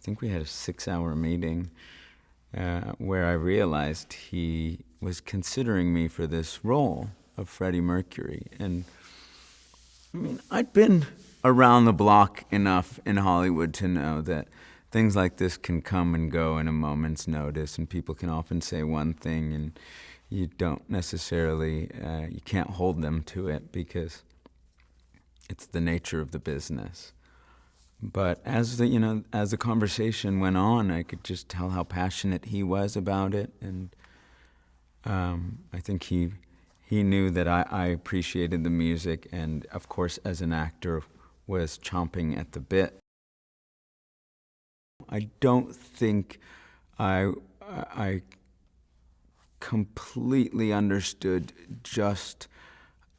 think we had a 6-hour meeting where I realized he was considering me for this role of Freddie Mercury. And I mean, I'd been around the block enough in Hollywood to know that things like this can come and go in a moment's notice, and people can often say one thing and you don't necessarily, you can't hold them to it because it's the nature of the business. But as the conversation went on, I could just tell how passionate he was about it, and I think he knew that I appreciated the music, and of course, as an actor, was chomping at the bit. I don't think I completely understood just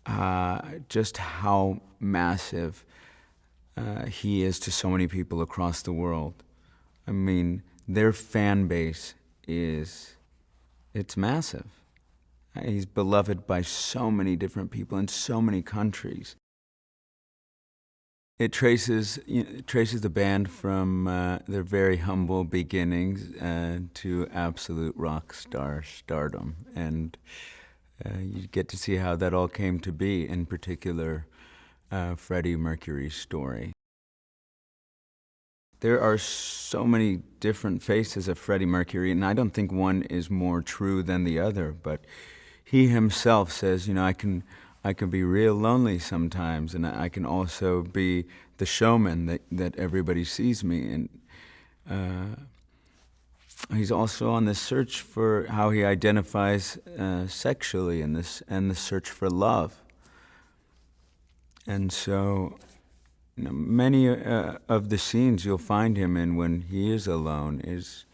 how massive he is to so many people across the world. I mean, their fan base it's massive. He's beloved by so many different people in so many countries. It traces the band from their very humble beginnings to absolute rock star stardom, and you get to see how that all came to be, in particular Freddie Mercury's story. There are so many different faces of Freddie Mercury, and I don't think one is more true than the other, but he himself says, I can be real lonely sometimes, and I can also be the showman that everybody sees me. And he's also on the search for how he identifies sexually, and the search for love. And so, many of the scenes you'll find him in when he is alone is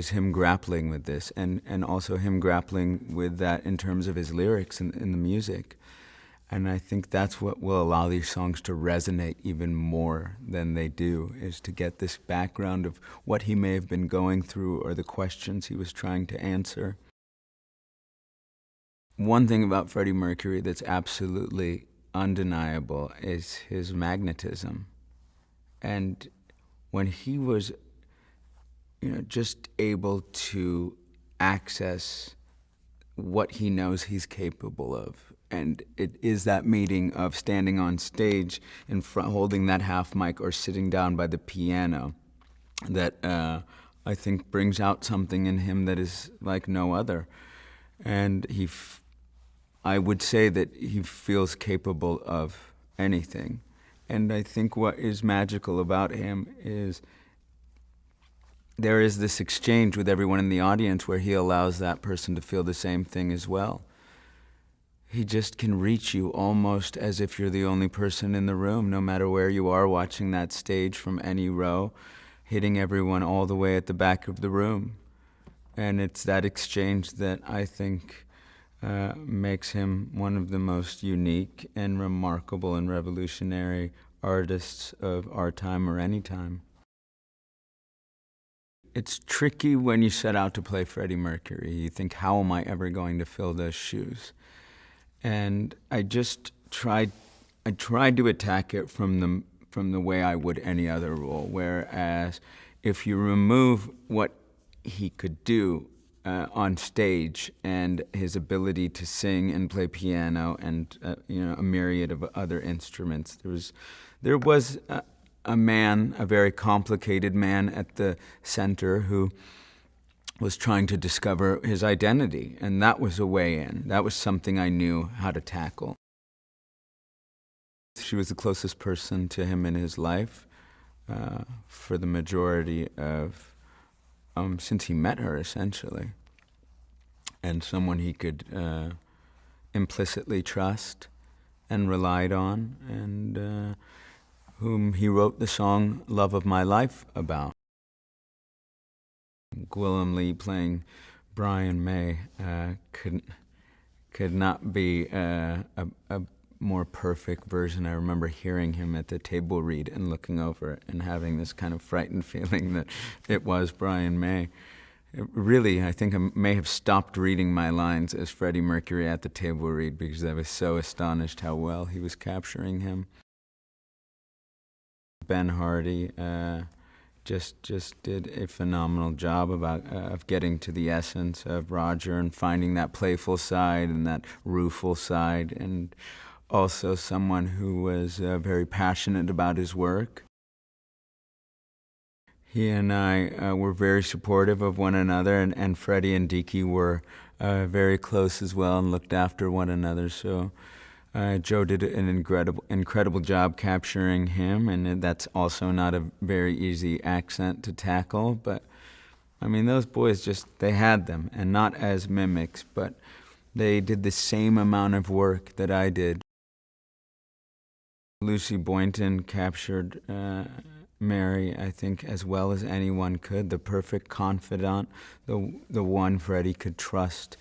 him grappling with this, and also him grappling with that in terms of his lyrics in the music. And I think that's what will allow these songs to resonate even more than they do, is to get this background of what he may have been going through or the questions he was trying to answer. One thing about Freddie Mercury that's absolutely undeniable is his magnetism. And when he was, just able to access what he knows he's capable of, and it is that meeting of standing on stage in front, holding that half mic, or sitting down by the piano, that I think brings out something in him that is like no other. And I would say that he feels capable of anything. And I think what is magical about him is there is this exchange with everyone in the audience where he allows that person to feel the same thing as well. He just can reach you almost as if you're the only person in the room, no matter where you are watching that stage from any row, hitting everyone all the way at the back of the room. And it's that exchange that I think makes him one of the most unique and remarkable and revolutionary artists of our time or any time. It's tricky when you set out to play Freddie Mercury. You think, how am I ever going to fill those shoes? And I tried to attack it from the way I would any other role. Whereas if you remove what he could do on stage and his ability to sing and play piano and a myriad of other instruments, there was a man, a very complicated man at the center who was trying to discover his identity, and that was a way in. That was something I knew how to tackle. She was the closest person to him in his life for the majority of, since he met her, essentially, and someone he could implicitly trust and relied on, and whom he wrote the song Love of My Life about. Gwilym Lee playing Brian May could not be a more perfect version. I remember hearing him at the table read and looking over it and having this kind of frightened feeling that it was Brian May. Really, I think I may have stopped reading my lines as Freddie Mercury at the table read because I was so astonished how well he was capturing him. Ben Hardy, just did a phenomenal job of getting to the essence of Roger and finding that playful side and that rueful side, and also someone who was very passionate about his work. He and I were very supportive of one another, and Freddie and Deke were very close as well and looked after one another. So Joe did an incredible job capturing him, and that's also not a very easy accent to tackle. But I mean, those boys they had them, and not as mimics, but they did the same amount of work that I did. Lucy Boynton captured Mary, I think, as well as anyone could, the perfect confidant, the one Freddie could trust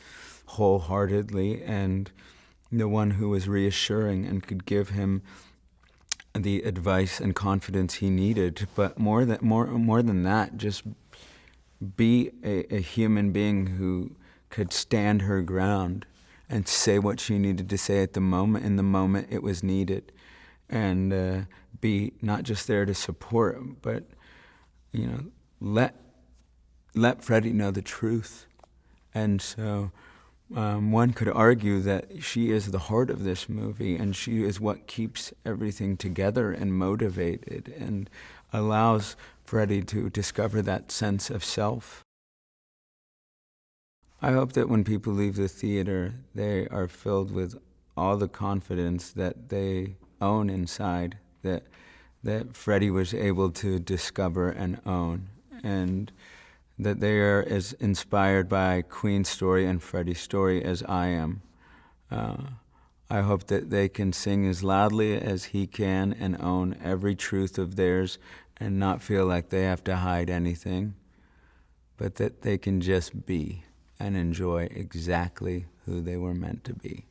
wholeheartedly, and the one who was reassuring and could give him the advice and confidence he needed. But more than that, just be a human being who could stand her ground and say what she needed to say at the moment, in the moment it was needed, and be not just there to support, but let Freddie know the truth. And so one could argue that she is the heart of this movie, and she is what keeps everything together and motivated and allows Freddie to discover that sense of self. I hope that when people leave the theater, they are filled with all the confidence that they own inside, that Freddie was able to discover and own, and that they are as inspired by Queen's story and Freddie's story as I am. I hope that they can sing as loudly as he can and own every truth of theirs and not feel like they have to hide anything, but that they can just be and enjoy exactly who they were meant to be.